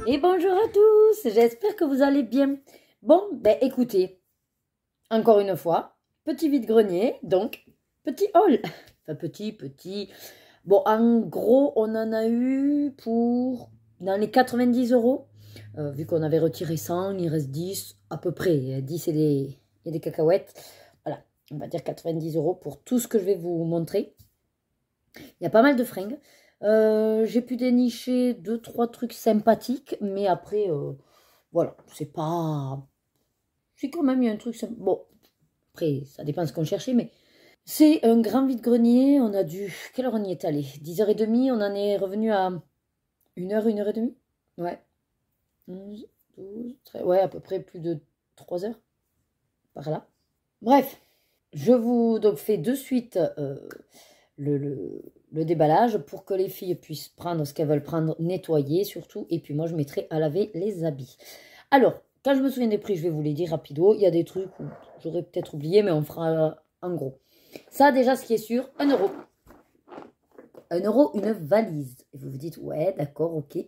Et bonjour à tous, j'espère que vous allez bien. Bon, ben écoutez, encore une fois, petit vide-grenier, donc petit haul. Enfin petit. Bon, en gros, on en a eu pour dans les 90 euros. Vu qu'on avait retiré 100, il reste 10 à peu près. 10 et des cacahuètes. Voilà, on va dire 90 euros pour tout ce que je vais vous montrer. Il y a pas mal de fringues. J'ai pu dénicher 2-3 trucs sympathiques, mais après, voilà, c'est pas... C'est quand même, il y a un truc... Bon, après, ça dépend de ce qu'on cherchait, mais c'est un grand vide-grenier. On a dû... Quelle heure on y est allé? 10h30, on en est revenu à 1h, 1h30. Ouais. 11, 12, 13... Ouais, à peu près plus de 3 heures, par là. Bref, je vous donc fais de suite le déballage pour que les filles puissent prendre ce qu'elles veulent prendre, nettoyer surtout, et puis moi je mettrai à laver les habits. Alors, quand je me souviens des prix, je vais vous les dire rapido. Il y a des trucs où j'aurais peut-être oublié, mais on fera en gros. Ça déjà, ce qui est sûr, 1 euro. 1 euro, une valise. Et vous vous dites, ouais, d'accord, ok.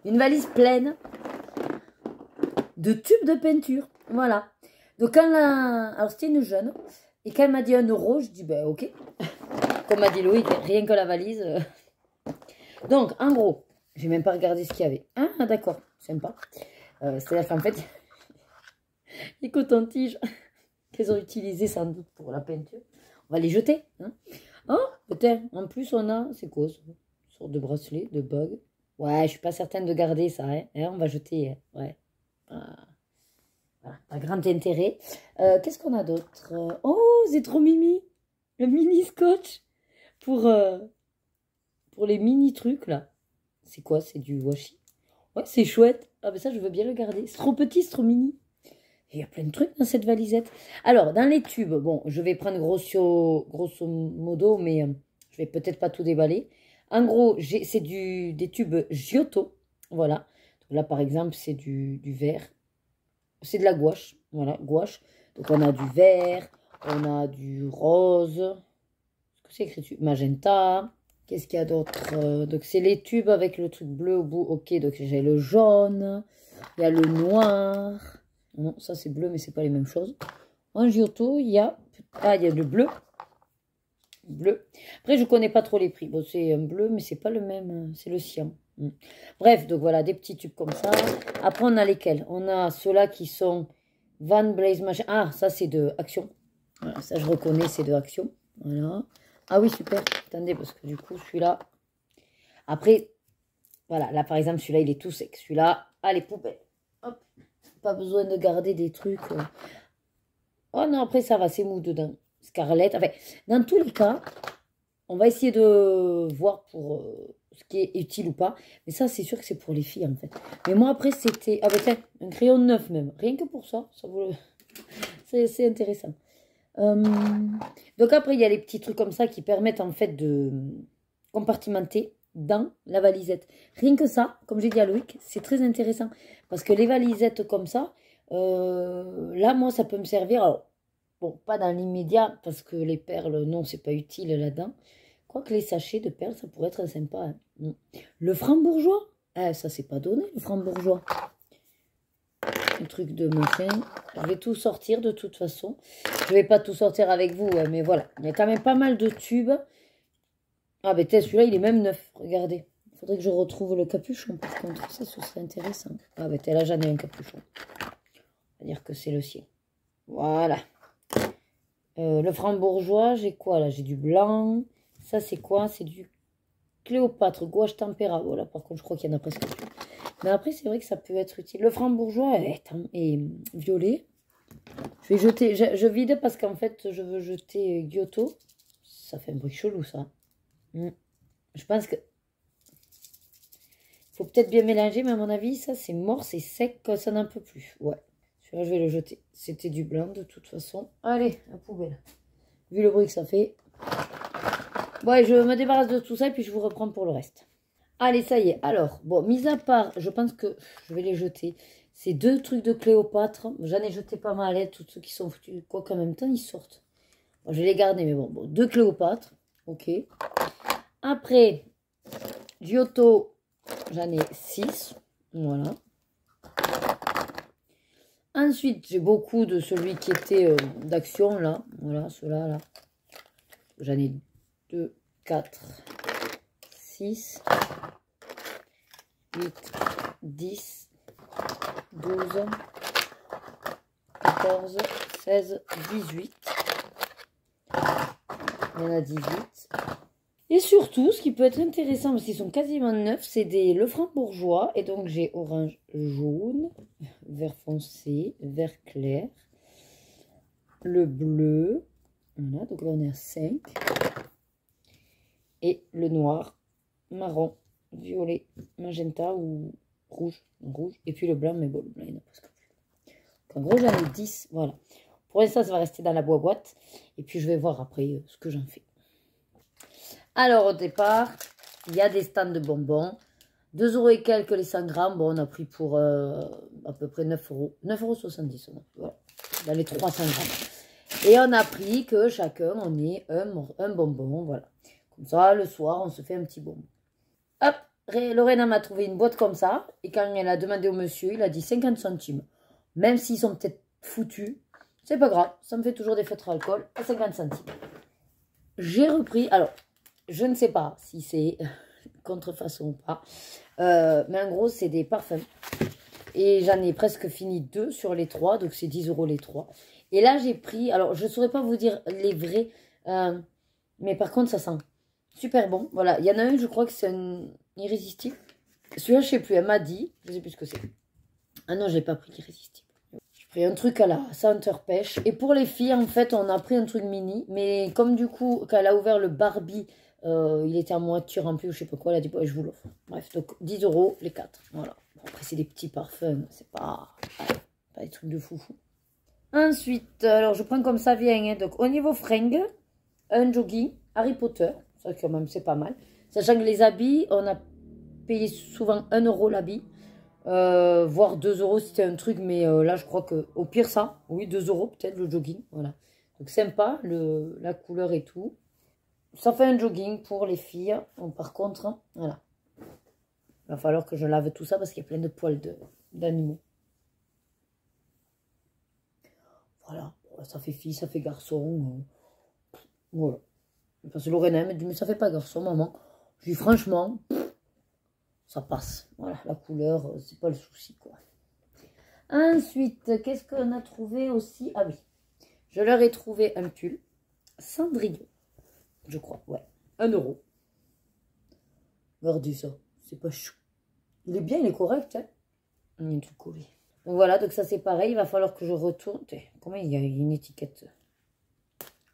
Une valise pleine de tubes de peinture. Voilà. Donc, alors c'était une jeune, et quand elle m'a dit 1 euro, je dis, ben ok. Comme m'a dit Loïc, rien que la valise. Donc, en gros, j'ai même pas regardé ce qu'il y avait. Ah, d'accord, sympa. C'est-à-dire qu'en fait, les cotons-tiges qu'ils ont utilisés sans doute pour la peinture, on va les jeter. Hein. Oh, peut-être. En plus, on a, c'est quoi ça? Une sorte de bracelet, de bague. Ouais, je suis pas certaine de garder ça. Hein. On va jeter. Hein. Ouais. Voilà, pas grand intérêt. Qu'est-ce qu'on a d'autre? Oh, c'est trop mimi. Le mini scotch pour les mini trucs là. C'est quoi? C'est du washi. Ouais, c'est chouette. Ah, mais ça, je veux bien le garder. C'est trop petit, c'est trop mini. Il y a plein de trucs dans cette valisette. Alors, dans les tubes, bon, je vais prendre grosso modo, mais je vais peut-être pas tout déballer. En gros, c'est des tubes Giotto. Voilà. Donc là, par exemple, c'est du vert. C'est de la gouache. Voilà, gouache. Donc, on a du vert, on a du rose. Qu'est-ce que c'est écrit dessus? Magenta. Qu'est-ce qu'il y a d'autre? Donc, c'est les tubes avec le truc bleu au bout. Ok, donc j'ai le jaune. Il y a le noir. Non, ça c'est bleu, mais c'est pas les mêmes choses. En Giotto, il y a... Ah, il y a le bleu. Bleu. Après, je connais pas trop les prix. Bon, c'est un bleu, mais c'est pas le même. C'est le cyan. Bref, donc voilà, des petits tubes comme ça. Après, on a lesquels? On a ceux-là qui sont Van Blaze machin. Ah, ça c'est de Action. Voilà, ça je reconnais, c'est de Action. Voilà. Ah oui, super. Attendez, parce que du coup, celui-là... Après, voilà, là par exemple, celui-là, il est tout sec. Celui-là, allez, poubelle. Hop. Pas besoin de garder des trucs. Oh non, après ça va, c'est mou dedans. Scarlett. Enfin, dans tous les cas, on va essayer de voir pour ce qui est utile ou pas. Mais ça, c'est sûr que c'est pour les filles en fait. Mais moi, après, c'était. Ah ben tiens, un crayon neuf même. Rien que pour ça, ça vaut c'est intéressant. Donc après, il y a les petits trucs comme ça qui permettent en fait de compartimenter dans la valisette. Rien que ça, comme j'ai dit à Loïc, c'est très intéressant. Parce que les valisettes comme ça, là, moi, ça peut me servir. Alors, bon, pas dans l'immédiat, parce que les perles, non, c'est pas utile là-dedans. Quoique les sachets de perles, ça pourrait être sympa. Hein. Le franc-bourgeois, ça, c'est pas donné, le franc-bourgeois. Un truc de machin. Je vais tout sortir de toute façon. Je vais pas tout sortir avec vous, hein, mais voilà. Il y a quand même pas mal de tubes. Ah, ben, celui-là, il est même neuf. Regardez. Il faudrait que je retrouve le capuchon. Par contre, ça, ce serait intéressant. Ah, ben, là, j'en ai un capuchon. On va dire que c'est le sien. Voilà. Le franc-bourgeois, j'ai quoi là? J'ai du blanc. Ça, c'est quoi? C'est du Cléopâtre, gouache tempéra. Voilà, par contre, je crois qu'il y en a presque plus. Mais après, c'est vrai que ça peut être utile. Le franc-bourgeois est violet. Je vais jeter. Je vide parce qu'en fait, je veux jeter Giotto. Ça fait un bruit chelou, ça. Je pense que... faut peut-être bien mélanger, mais à mon avis, ça, c'est mort, c'est sec, ça n'en peut plus. Ouais. Celui-là, je vais le jeter. C'était du blanc, de toute façon. Allez, la poubelle. Vu le bruit que ça fait. Ouais, je me débarrasse de tout ça et puis je vous reprends pour le reste. Allez, ça y est. Alors, bon, mis à part, je pense que je vais les jeter. Ces 2 trucs de Cléopâtre. J'en ai jeté pas mal, hein, tous ceux qui sont foutus. Quoi qu'en même temps, ils sortent. Bon, je vais les garder, mais bon, 2 Cléopâtre. Ok. Après, Giotto, J'en ai 6. Voilà. Ensuite, j'ai beaucoup de celui qui était d'action, là. Voilà, ceux-là, là. J'en ai 2, 4, 6, 8, 10, 12, 14, 16, 18. Il y en a 18. Et surtout, ce qui peut être intéressant, parce qu'ils sont quasiment neufs, c'est des Lefranc-Bourgeois. Et donc, j'ai orange, jaune, vert foncé, vert clair, le bleu. Voilà, donc là, on est à 5. Et le noir, marron, violet, magenta ou rouge. Rouge. Et puis le blanc, mais bon, le blanc, il n'y en a presque plus. Donc, en gros, j'en ai 10. Voilà. Pour l'instant, ça va rester dans la boîte. Et puis, je vais voir après ce que j'en fais. Alors, au départ, il y a des stands de bonbons. 2 € et quelques les 100 grammes. Bon, on a pris pour à peu près 9 €. 9,70 €. Voilà. Dans les 300 grammes. Et on a pris que chacun, on ait un bonbon. Voilà. Comme ça, le soir, on se fait un petit bonbon. Hop, Lorena m'a trouvé une boîte comme ça. Et quand elle a demandé au monsieur, il a dit 50 centimes. Même s'ils sont peut-être foutus, c'est pas grave. Ça me fait toujours des feutres à alcool à 50 centimes. J'ai repris, alors, je ne sais pas si c'est contrefaçon ou pas. Mais en gros, c'est des parfums. Et j'en ai presque fini 2 sur les 3. Donc, c'est 10 € les 3. Et là, j'ai pris, alors, je ne saurais pas vous dire les vrais. Mais par contre, ça sent super bon. Voilà, il y en a un, je crois que c'est un irrésistible. Celui-là, je ne sais plus, elle m'a dit. Je ne sais plus ce que c'est. Ah non, je n'ai pas pris l'irrésistible. J'ai pris un truc à la senteur pêche. Et pour les filles, en fait, on a pris un truc mini. Mais comme du coup, quand elle a ouvert le Barbie, il était à moitié rempli ou je sais pas quoi, elle a dit, ouais, je vous l'offre. Bref, donc 10 € les 4. Voilà. Bon, après, c'est des petits parfums. C'est pas des trucs de foufou. Ensuite, alors je prends comme ça vient. Hein. Donc, au niveau fringues, un jogging, Harry Potter. Ça, quand même, c'est pas mal. Sachant que les habits, on a payé souvent 1 € l'habit. Voire 2 € si c'était un truc. Mais là, je crois que au pire, ça. Oui, 2 € peut-être le jogging. Voilà. Donc, sympa, la couleur et tout. Ça fait un jogging pour les filles. Bon, par contre, voilà. Il va falloir que je lave tout ça parce qu'il y a plein de poils d'animaux. Voilà. Ça fait fille, ça fait garçon. Voilà. Parce que Lorena me dit, mais ça fait pas garçon, maman. Je dis, franchement, ça passe. Voilà, la couleur, c'est pas le souci, quoi. Ensuite, qu'est-ce qu'on a trouvé aussi? Ah oui, je leur ai trouvé un pull Cendrillon, je crois, ouais. 1 €. Regardez ça, c'est pas chou. Il est bien, il est correct, hein. Il est tout collé. Donc voilà, donc ça c'est pareil, il va falloir que je retourne. Comment il y a une étiquette?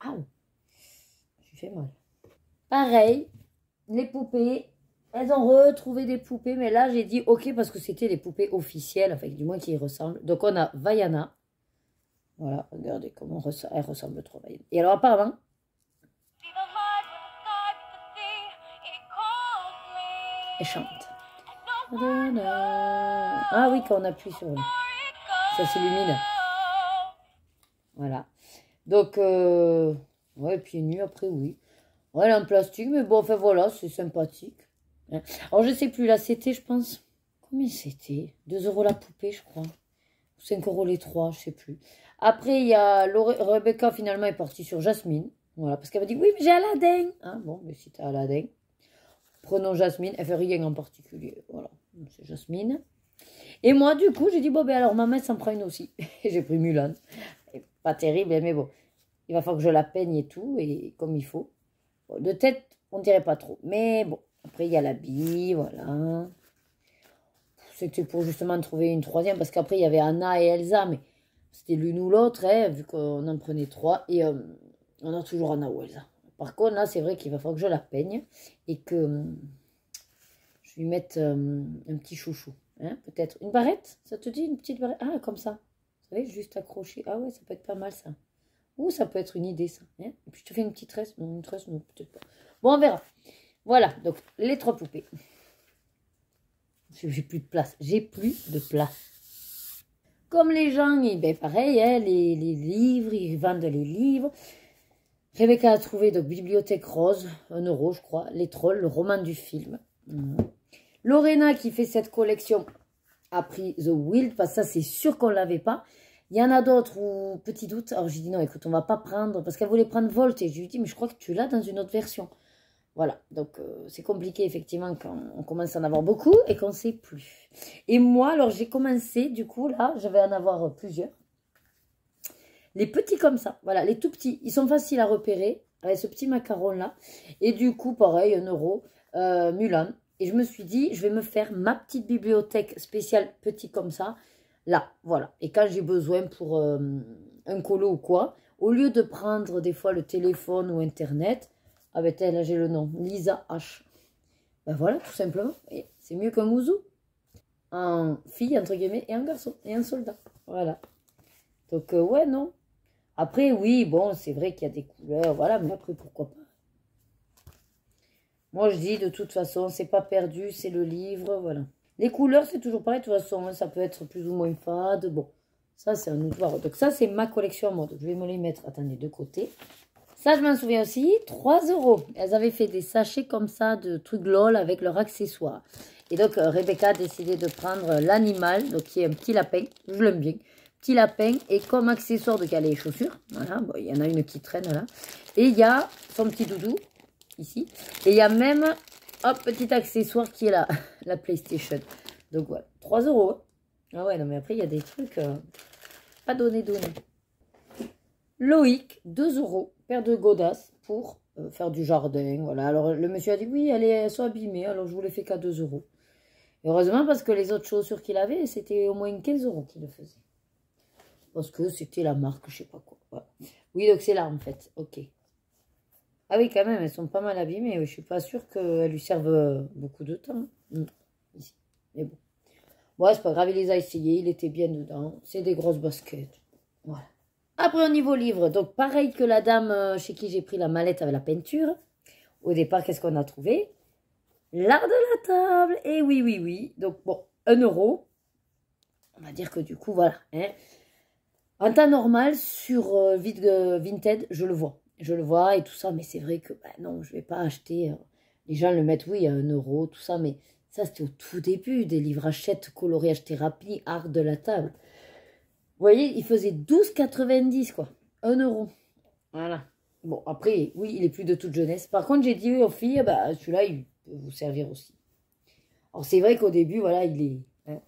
Ah, j'ai fait mal. Pareil, les poupées, elles ont retrouvé des poupées, mais là j'ai dit ok parce que c'était les poupées officielles, enfin du moins qui y ressemblent. Donc on a Vaiana. Voilà, regardez comment elle ressemble trop Vaiana. Et alors apparemment, elle chante. Ah oui, quand on appuie sur lui, ça s'illumine. Voilà. Donc, ouais, pieds nus après, oui. Ouais, elle est en plastique, mais bon, enfin voilà, c'est sympathique. Alors, je sais plus, là, c'était, je pense, combien c'était? 2 € la poupée, je crois. 5 € les 3, je sais plus. Après, il y a Rebecca, finalement, est partie sur Jasmine. Voilà, parce qu'elle m'a dit, oui, mais j'ai Aladdin. Hein, bon, mais si t'as Aladdin, prenons Jasmine. Elle fait rien en particulier. Voilà, c'est Jasmine. Et moi, du coup, j'ai dit, bon, ben alors, maman s'en prend une aussi. J'ai pris Mulan. Pas terrible, mais bon. Il va falloir que je la peigne et tout, et comme il faut. Bon, de tête, on dirait pas trop. Mais bon, après, il y a l'habit, voilà. C'était pour justement trouver une troisième, parce qu'après, il y avait Anna et Elsa, mais c'était l'une ou l'autre, hein, vu qu'on en prenait 3. Et on a toujours Anna ou Elsa. Par contre, là, c'est vrai qu'il va falloir que je la peigne, et que je lui mette un petit chouchou. Hein, peut-être une barrette, ça te dit une petite barrette? Ah, comme ça. Vous savez, juste accroché. Ah ouais, ça peut être pas mal, ça. Ou ça peut être une idée, ça. Hein, et puis, je te fais une petite tresse. Non, une tresse, non, peut-être pas. Bon, on verra. Voilà, donc, les 3 poupées. J'ai plus de place. J'ai plus de place. Comme les gens, ben pareil, hein, les livres, ils vendent les livres. Rebecca a trouvé, donc, Bibliothèque Rose, 1 € je crois. Les Trolls, le roman du film. Lorena qui fait cette collection a pris The Wild, parce que ça c'est sûr qu'on ne l'avait pas. Il y en a d'autres où, petit doute, alors j'ai dit non, écoute, on va pas prendre, parce qu'elle voulait prendre Volt, et je lui ai dit, mais je crois que tu l'as dans une autre version. Voilà, donc c'est compliqué effectivement quand on commence à en avoir beaucoup et qu'on ne sait plus. Et moi, alors j'ai commencé, du coup, là, je vais en avoir plusieurs. Les petits comme ça, voilà, les tout petits, ils sont faciles à repérer, avec ce petit macaron-là. Et du coup, pareil, 1 €, Mulan. Et je me suis dit, je vais me faire ma petite bibliothèque spéciale petit comme ça, là, voilà. Et quand j'ai besoin pour un colo ou quoi, au lieu de prendre des fois le téléphone ou Internet, ah ben là j'ai le nom, Lisa H. Ben voilà, tout simplement, c'est mieux qu'un mouzou. Un fille, entre guillemets, et un garçon, et un soldat. Voilà. Donc, ouais, non. Après, oui, bon, c'est vrai qu'il y a des couleurs, voilà, mais après, pourquoi pas. Moi, je dis, de toute façon, c'est pas perdu, c'est le livre, voilà. Les couleurs, c'est toujours pareil, de toute façon, hein, ça peut être plus ou moins fade, bon. Ça, c'est un autre. Donc, ça, c'est ma collection à moi. Donc, je vais me les mettre, attendez, de côté. Ça, je m'en souviens aussi, 3 €. Elles avaient fait des sachets comme ça de trucs LOL avec leurs accessoires. Et donc, Rebecca a décidé de prendre l'animal, donc qui est un petit lapin. Je l'aime bien. Petit lapin. Et comme accessoire, de caler les chaussures. Voilà, bon, il y en a une qui traîne là. Et il y a son petit doudou, ici. Et il y a même un petit accessoire qui est là, la PlayStation. Donc, voilà, 3 €. Hein. Ah ouais, non, mais après, il y a des trucs pas donné. Loïc, 2 €, paire de godasses pour faire du jardin. Voilà. Alors le monsieur a dit oui, elles sont abîmées, alors je vous les fais qu'à 2 €. Heureusement parce que les autres chaussures qu'il avait, c'était au moins 15 € qu'il le faisait. Parce que c'était la marque, je sais pas quoi. Voilà. Oui, donc c'est là en fait. Ok. Ah oui, quand même, elles sont pas mal abîmées. Je suis pas sûre qu'elles lui servent beaucoup de temps. Ici. Mais bon. Bon, c'est pas grave, il les a essayés, il était bien dedans. C'est des grosses baskets. Voilà. Après, au niveau livre, donc pareil que la dame chez qui j'ai pris la mallette avec la peinture. Au départ, qu'est-ce qu'on a trouvé? L'art de la table. Et oui, oui, oui. Donc, bon, 1 €. On va dire que du coup, voilà. Hein. En temps normal, sur Vinted, je le vois. Je le vois et tout ça. Mais c'est vrai que, bah, non, je ne vais pas acheter. Les gens le mettent, oui, à 1 €, tout ça. Mais ça, c'était au tout début. Des livres Hachette, coloriage thérapie, art de la table. Vous voyez, il faisait 12,90 quoi. 1 €. Voilà. Bon, après, oui, il est plus de toute jeunesse. Par contre, j'ai dit aux filles, bah, celui-là, il peut vous servir aussi. Alors, c'est vrai qu'au début, voilà, il est... Hein.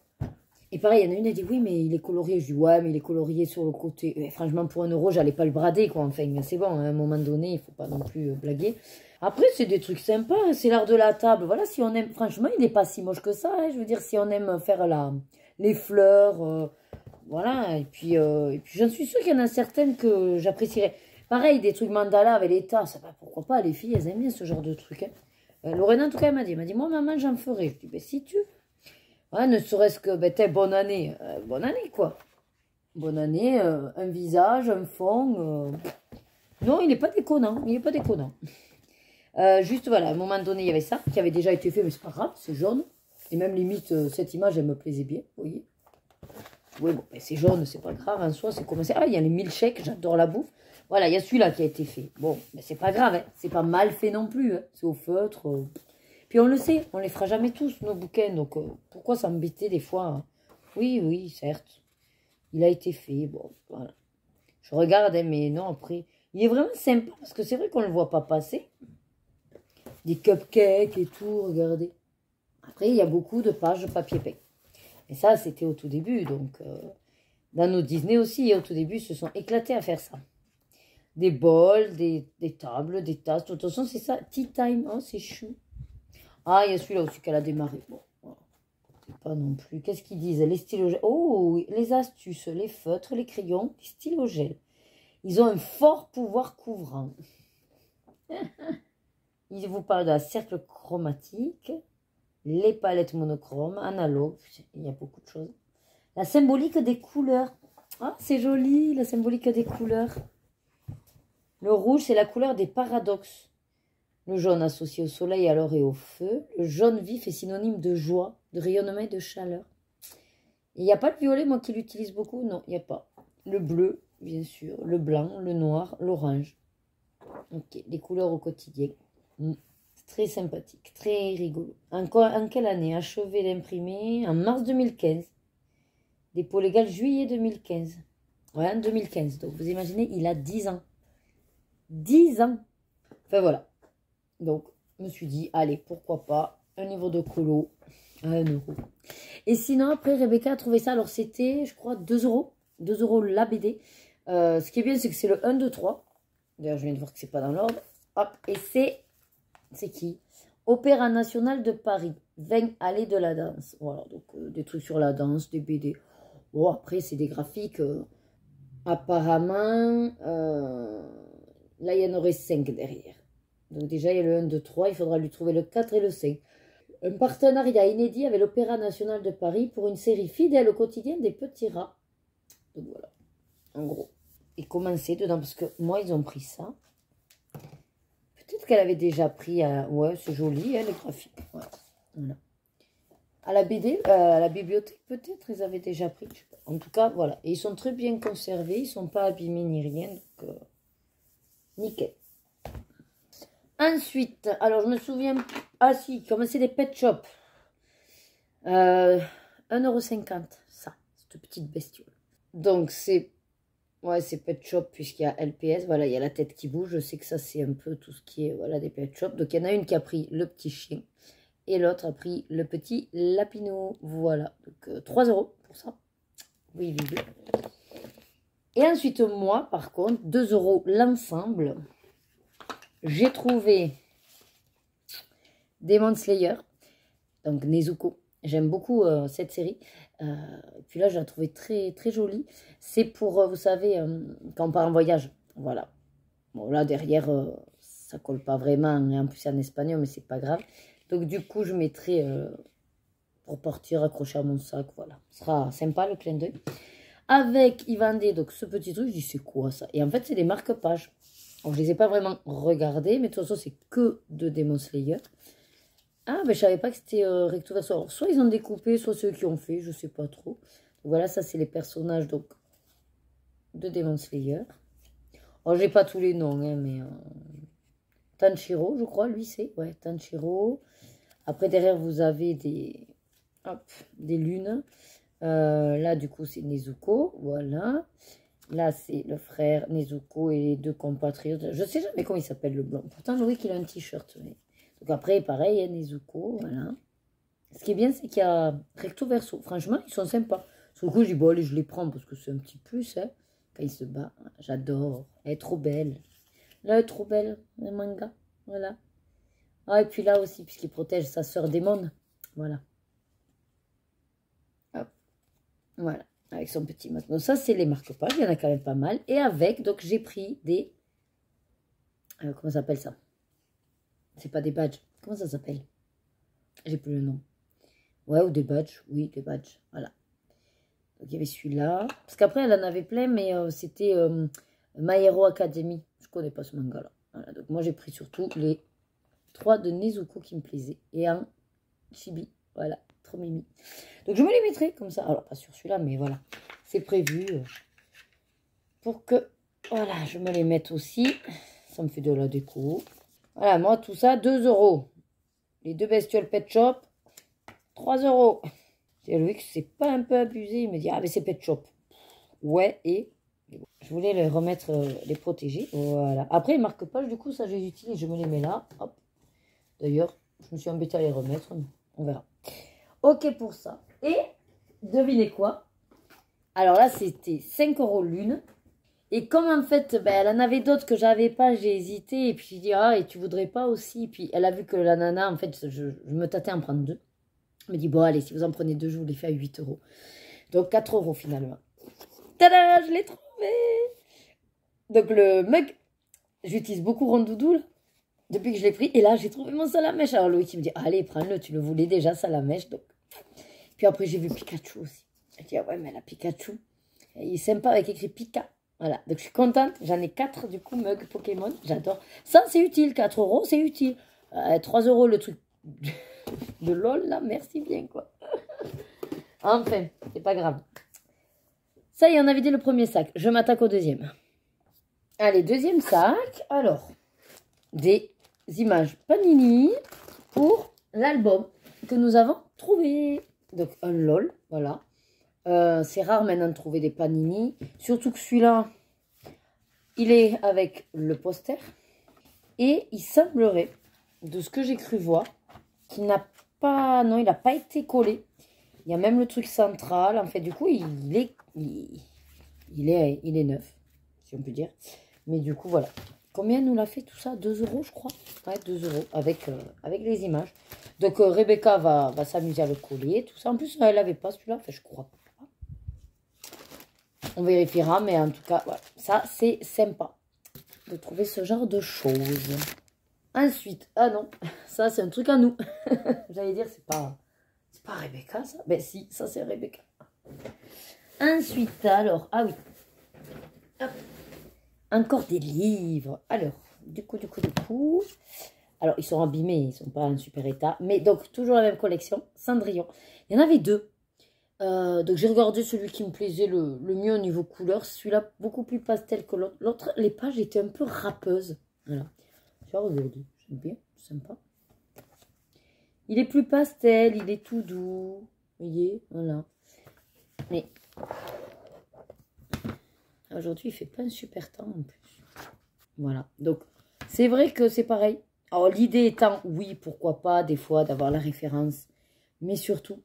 Et pareil, il y en a une, elle dit, oui, mais il est colorié. Je dis, ouais, mais il est colorié sur le côté. Et franchement, pour 1 €, j'allais pas le brader, quoi. Enfin, c'est bon, à un moment donné, il faut pas non plus blaguer. Après, c'est des trucs sympas. Hein. C'est l'art de la table. Voilà, si on aime... Franchement, il n'est pas si moche que ça. Hein. Je veux dire, si on aime faire les fleurs... Voilà, et puis j'en suis sûre qu'il y en a certaines que j'apprécierais. Pareil, des trucs mandala avec les tasses, bah, pourquoi pas, les filles, elles aiment bien ce genre de trucs. Hein. Lorena, en tout cas, elle m'a dit, moi, maman, j'en ferai. Je dis, ben, si tu... Ouais, ne serait-ce que, ben, bonne année. Bonne année, quoi. Bonne année, un visage, un fond. Non, il n'est pas déconnant, il n'est pas déconnant. Juste, voilà, à un moment donné, il y avait ça, qui avait déjà été fait, mais c'est pas grave, c'est jaune. Et même, limite, cette image, elle me plaisait bien, vous voyez. Oui, bon, c'est jaune, c'est pas grave, en soi, c'est commencé. Ah, il y a les milkshakes, j'adore la bouffe. Voilà, il y a celui-là qui a été fait. Bon, mais c'est pas grave, hein. C'est pas mal fait non plus, hein. C'est au feutre. Puis on le sait, on les fera jamais tous, nos bouquins, donc pourquoi s'embêter des fois hein. Oui, oui, certes, il a été fait, bon, voilà. Je regarde, hein, mais non, après, il est vraiment sympa, parce que c'est vrai qu'on le voit pas passer. Des cupcakes et tout, regardez. Après, il y a beaucoup de pages de papier peint. Et ça, c'était au tout début, donc... dans nos Disney aussi, au tout début, ils se sont éclatés à faire ça. Des bols, des tables, des tasses. De toute façon, c'est ça. Tea time. Oh, c'est chou. Ah, il y a celui-là aussi qu'elle a démarré. Bon, voilà. C'est pas non plus. Qu'est-ce qu'ils disent? Les stylogels. Oh, oui. Les astuces, les feutres, les crayons, les stylogels. Ils ont un fort pouvoir couvrant. Ils vous parlent de la cercle chromatique, les palettes monochromes, analogues. Il y a beaucoup de choses. La symbolique des couleurs. Ah, c'est joli, la symbolique des couleurs. Le rouge, c'est la couleur des paradoxes. Le jaune associé au soleil, à l'or et au feu. Le jaune vif est synonyme de joie, de rayonnement et de chaleur. Il n'y a pas le violet, moi qui l'utilise beaucoup. Non, il n'y a pas. Le bleu, bien sûr. Le blanc, le noir, l'orange. Ok, les couleurs au quotidien. Très sympathique, très rigolo. En quelle année? Achevé d'imprimer en mars 2015. Dépôt légal juillet 2015. Ouais, en 2015. Donc vous imaginez, il a 10 ans. 10 ans. Enfin voilà. Donc, je me suis dit, allez, pourquoi pas, un niveau de colo à 1 euro. Et sinon, après, Rebecca a trouvé ça. Alors, c'était, je crois, 2 euros. 2 euros la BD. Ce qui est bien, c'est que c'est le 1, 2, 3. D'ailleurs, je viens de voir que c'est pas dans l'ordre. Hop, et c'est qui? Opéra National de Paris. 20 allées de la danse. Voilà, donc des trucs sur la danse, des BD. Bon, après, c'est des graphiques. Apparemment, là, il y en aurait 5 derrière. Donc déjà, il y a le 1, 2, 3. Il faudra lui trouver le 4 et le 5. Un partenariat inédit avec l'Opéra National de Paris pour une série fidèle au quotidien des petits rats. Donc voilà, en gros. Et commencer dedans, parce que moi, ils ont pris ça. Peut-être qu'elle avait déjà pris... ouais, c'est joli, hein, les graphiques. Ouais. Voilà. À la BD, à la bibliothèque, peut-être, ils avaient déjà pris. Je sais pas. En tout cas, voilà. Et ils sont très bien conservés. Ils ne sont pas abîmés ni rien. Donc, nickel. Ensuite, alors je me souviens... Ah si, comme c'est des pet shops. 1,50 €, ça, cette petite bestiole. Donc c'est... Ouais, c'est pet shop puisqu'il y a LPS. Voilà, il y a la tête qui bouge. Je sais que ça, c'est un peu tout ce qui est voilà, des pet shops. Donc il y en a une qui a pris le petit chien. Et l'autre a pris le petit lapinou. Voilà, donc 3 € pour ça. Oui, oui, oui. Et ensuite, moi, par contre, 2 € l'ensemble. J'ai trouvé Demon Slayer, donc Nezuko. J'aime beaucoup cette série. Et puis là, je la trouvais très, très jolie. C'est pour, vous savez, quand on part en voyage. Voilà. Bon, là, derrière, ça colle pas vraiment. Et en plus, c'est en espagnol, mais c'est pas grave. Donc, du coup, je mettrai pour partir accroché à mon sac. Voilà. Ce sera sympa, le clin d'œil. Avec, ils vendaient donc ce petit truc. Je dis, c'est quoi ça? Et en fait, c'est des marque-pages. Alors, je les ai pas vraiment regardés, mais de toute façon, c'est que de Demon Slayer. Ah, ben je savais pas que c'était recto verso. Alors, soit ils ont découpé, soit ceux qui ont fait, je sais pas trop. Donc, voilà, ça, c'est les personnages donc de Demon Slayer. Alors, j'ai pas tous les noms, hein, mais... Tanjiro, je crois, lui, c'est... Ouais, Tanjiro. Après, derrière, vous avez des... Hop, des lunes. Là, du coup, c'est Nezuko, voilà. Là, c'est le frère Nezuko et les deux compatriotes. Je sais jamais comment il s'appelle, le blanc. Pourtant, Loïc, il a un t-shirt. Mais... Donc après, pareil, il y a Nezuko, voilà. Ce qui est bien, c'est qu'il y a recto verso. Franchement, ils sont sympas. Sur le coup, je dis, bon, allez, je les prends parce que c'est un petit plus, hein. Quand il se bat, j'adore. Elle est trop belle. Là, elle est trop belle, le manga. Voilà. Ah, et puis là aussi, puisqu'il protège sa sœur démon. Voilà. Hop. Voilà. Avec son petit masque. Donc ça, c'est les marque-pages. Il y en a quand même pas mal. Et avec, donc, j'ai pris des... comment ça s'appelle ça? C'est pas des badges. Comment ça s'appelle? J'ai plus le nom. Ouais, ou des badges. Oui, des badges. Voilà. Donc, il y avait celui-là. Parce qu'après, elle en avait plein, mais c'était My Hero Academy. Je connais pas ce manga-là. Voilà. Donc, moi, j'ai pris surtout les 3 de Nezuko qui me plaisaient. Et un chibi. Voilà. Trop mimi. Donc, je me les mettrai comme ça. Alors, pas sur celui-là, mais voilà. C'est prévu pour que, voilà, je me les mette aussi. Ça me fait de la déco. Voilà, moi, tout ça, 2 €. Les deux bestioles Pet Shop, 3 €. Et Loïc, c'est pas un peu abusé. Il me dit, ah, mais c'est Pet Shop. Ouais, et je voulais les remettre, les protéger. Voilà. Après, les marque-pages, du coup, ça, je les utilise. Je me les mets là. Hop. D'ailleurs, je me suis embêtée à les remettre. On verra. Ok pour ça. Et, devinez quoi? Alors là, c'était 5 € l'une. Et comme en fait, ben, elle en avait d'autres que j'avais pas, j'ai hésité. Et puis j'ai dit, ah, et tu voudrais pas aussi? Et puis elle a vu que la nana, en fait, je me tâtais à en prendre 2. Elle me dit, bon, allez, si vous en prenez 2, je vous les fais à 8 €. Donc 4 € finalement. Tada, je l'ai trouvé! Donc le mug, j'utilise beaucoup Rondoudou, là, depuis que je l'ai pris. Et là, j'ai trouvé mon salamèche. Alors Loïc, il me dit, allez, prends-le, tu le voulais déjà, salamèche. Donc. Puis après, j'ai vu Pikachu aussi. Elle dit, ah ouais, mais la Pikachu, il est sympa avec écrit Pika. Voilà, donc je suis contente. J'en ai 4 du coup, mug Pokémon. J'adore. Ça, c'est utile. 4 €, c'est utile. 3 € le truc de LOL, là. Merci bien, quoi. Enfin, c'est pas grave. Ça y est, on a vidé le premier sac. Je m'attaque au deuxième. Allez, deuxième sac. Alors, des images Panini pour l'album que nous avons trouvé. Donc un LOL, voilà. C'est rare maintenant de trouver des Panini. Surtout que celui-là, il est avec le poster. Et il semblerait, de ce que j'ai cru voir, qu'il n'a pas... Non, il n'a pas été collé. Il y a même le truc central. En fait, du coup, il est neuf, si on peut dire. Mais du coup, voilà. Combien nous l'a fait tout ça? 2 €, je crois. Ouais, 2 € avec les images. Donc, Rebecca va s'amuser à le coller, tout ça. En plus, elle n'avait pas celui-là. Enfin, je crois pas. On vérifiera, mais en tout cas, voilà. Ça, c'est sympa de trouver ce genre de choses. Ensuite, ah non, ça, c'est un truc à nous. J'allais dire, c'est pas Rebecca, ça. Ben si, ça, c'est Rebecca. Ensuite, alors, ah oui. Hop. Encore des livres. Alors, du coup. Alors, ils sont abîmés, ils sont pas en super état. Mais donc, toujours la même collection, Cendrillon. Il y en avait 2. Donc, j'ai regardé celui qui me plaisait le mieux au niveau couleur. Celui-là, beaucoup plus pastel que l'autre. L'autre, les pages étaient un peu râpeuses. Voilà. Tu vois, regardez, j'aime bien, sympa. Il est plus pastel, il est tout doux. Vous voyez, voilà. Mais aujourd'hui, il fait pas un super temps en plus. Voilà. Donc, c'est vrai que c'est pareil. Alors, l'idée étant, oui, pourquoi pas, des fois, d'avoir la référence. Mais surtout,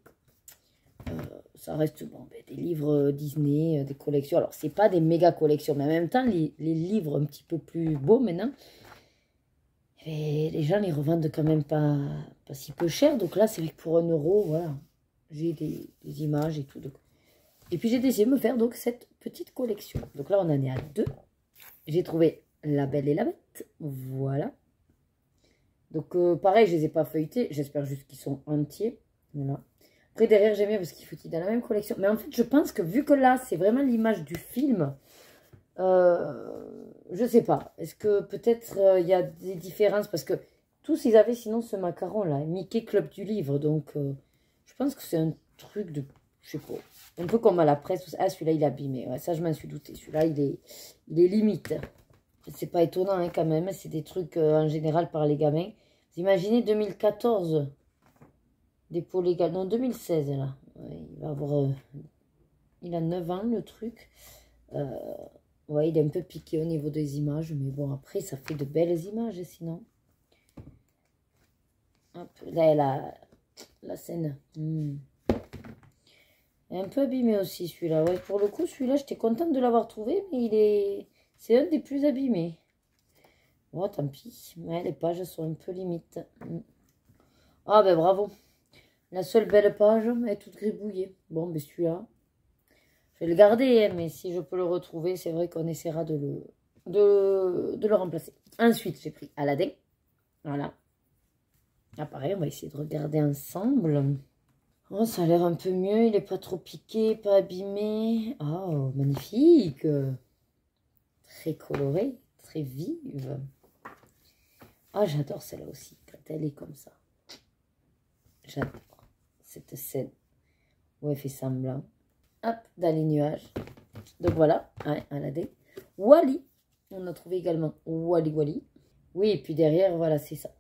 ça reste bon, des livres Disney, des collections. Alors, c'est pas des méga collections, mais en même temps, les livres un petit peu plus beaux maintenant, et les gens les revendent quand même pas si peu cher. Donc là, c'est vrai que pour 1 €, voilà, j'ai des images et tout. Donc. Et puis, j'ai décidé de me faire donc cette petite collection. Donc là, on en est à 2. J'ai trouvé La Belle et la Bête. Voilà. Donc, pareil, je les ai pas feuilletés. J'espère juste qu'ils sont entiers. Voilà. Après, derrière, j'aime bien parce qu'il faut qu'ils dans la même collection. Mais en fait, je pense que vu que là, c'est vraiment l'image du film, je sais pas. Est-ce que peut-être il y a des différences? Parce que tous, ils avaient sinon ce macaron-là. Mickey Club du Livre. Donc, je pense que c'est un truc de... Je sais pas. Un peu comme à la presse. Ah, celui-là, il est abîmé. Ouais, ça, je m'en suis douté. Celui-là, il est limite. C'est pas étonnant hein, quand même. C'est des trucs en général par les gamins. Vous imaginez 2014 dépôt légal. Non, 2016 là. Ouais, il va avoir... il a 9 ans le truc. Ouais, il est un peu piqué au niveau des images. Mais bon, après, ça fait de belles images sinon. Hop, là, la scène. Il est un peu abîmé aussi celui-là. Ouais, pour le coup, celui-là, j'étais contente de l'avoir trouvé. Mais c'est un des plus abîmés. Oh, tant pis. Ouais, les pages sont un peu limites. Ah, ben bravo. La seule belle page est toute gribouillée. Bon, ben celui-là, je vais le garder. Hein, mais si je peux le retrouver, c'est vrai qu'on essaiera de le remplacer. Ensuite, j'ai pris Aladdin. Voilà. Ah, pareil, on va essayer de regarder ensemble. Oh, ça a l'air un peu mieux. Il n'est pas trop piqué, pas abîmé. Oh, magnifique. Très coloré, très vive. Ah, j'adore celle-là aussi, quand elle est comme ça. J'adore cette scène où elle fait semblant. Hop, dans les nuages. Donc voilà, hein, Aladdin. Wally. On a trouvé également Wally. Oui, et puis derrière, voilà, c'est ça.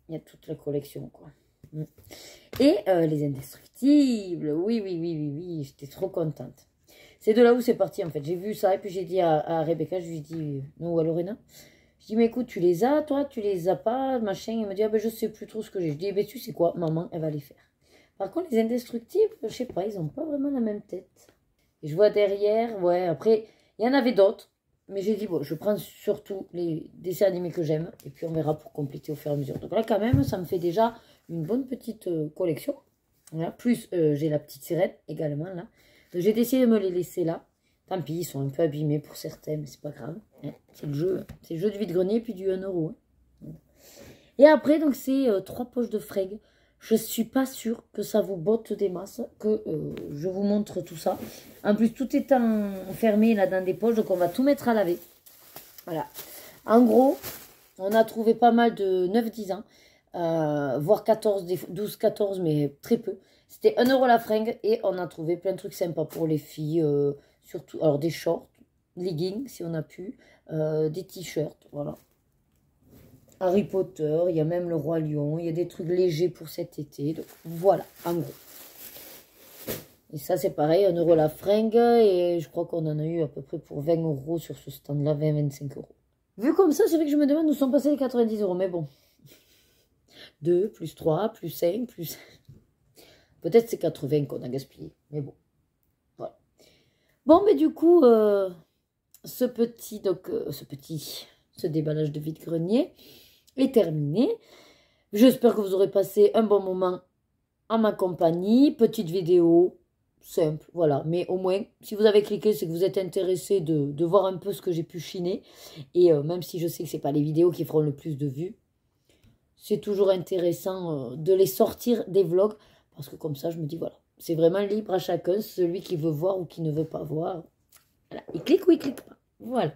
Il y a toute la collection, quoi. Et les Indestructibles. Oui. J'étais trop contente. C'est de là où c'est parti, en fait. J'ai vu ça, et puis j'ai dit à Rebecca, je lui ai dit, non, ou à Lorena. Je dis, mais écoute, tu les as, toi, tu les as pas, machin. Il me dit, ah ben je sais plus trop ce que j'ai. Je dis, ben tu sais quoi, maman, elle va les faire. Par contre, les Indestructibles, je sais pas, ils ont pas vraiment la même tête. Et je vois derrière, ouais, après, il y en avait d'autres. Mais j'ai dit, bon, je prends surtout les dessins animés que j'aime. Et puis on verra pour compléter au fur et à mesure. Donc là, quand même, ça me fait déjà une bonne petite collection. Voilà. Plus, j'ai la petite sirène également, là. Donc j'ai décidé de me les laisser là. Tant pis, ils sont un peu abîmés pour certains, mais c'est pas grave. Hein. C'est le jeu. C'est le jeu du vide-grenier, puis du 1 €. Hein. Et après, donc, c'est 3 poches de fringues. Je suis pas sûre que ça vous botte des masses, que je vous montre tout ça. En plus, tout est enfermé là dans des poches, donc on va tout mettre à laver. Voilà. En gros, on a trouvé pas mal de 9-10 ans, voire 14, 12, 14, mais très peu. C'était 1 € la fringue et on a trouvé plein de trucs sympas pour les filles, surtout, alors des shorts, leggings si on a pu, des t-shirts, voilà. Harry Potter, il y a même le Roi Lion, il y a des trucs légers pour cet été. Donc voilà, en gros. Et ça, c'est pareil, 1 € la fringue. Et je crois qu'on en a eu à peu près pour 20 € sur ce stand-là, 20-25 €. Vu comme ça, c'est vrai que je me demande où sont passés les 90 €. Mais bon, 2, plus 3, plus 5, plus... Peut-être c'est 80 qu'on a gaspillé. Mais bon, voilà. Bon, mais du coup, ce déballage de vide-grenier est terminé. J'espère que vous aurez passé un bon moment en ma compagnie. Petite vidéo simple, voilà. Mais au moins, si vous avez cliqué, c'est que vous êtes intéressé de voir un peu ce que j'ai pu chiner. Et même si je sais que ce n'est pas les vidéos qui feront le plus de vues, c'est toujours intéressant de les sortir des vlogs. Parce que comme ça, je me dis, voilà, c'est vraiment libre à chacun, celui qui veut voir ou qui ne veut pas voir. Voilà, il clique ou il clique pas. Voilà.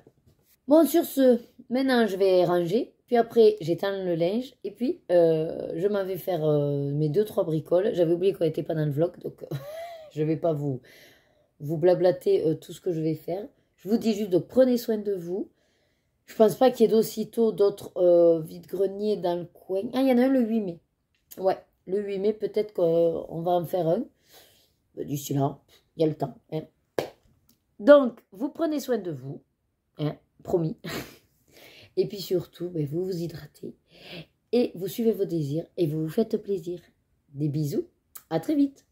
Bon, sur ce, maintenant, je vais ranger. Puis après, j'étends le linge. Et puis, je m'en vais faire mes 2-3 bricoles. J'avais oublié qu'on n'était pas dans le vlog. Donc, je ne vais pas vous blablater tout ce que je vais faire. Je vous dis juste, donc, prenez soin de vous. Je pense pas qu'il y ait d'aussitôt d'autres vide-greniers dans le coin. Ah, il y en a un le 8 mai. Ouais, le 8 mai, peut-être qu'on va en faire un. D'ici là, il y a le temps. Hein. Donc, vous prenez soin de vous. Hein, promis. Et puis surtout, vous vous hydratez. Et vous suivez vos désirs. Et vous vous faites plaisir. Des bisous. À très vite.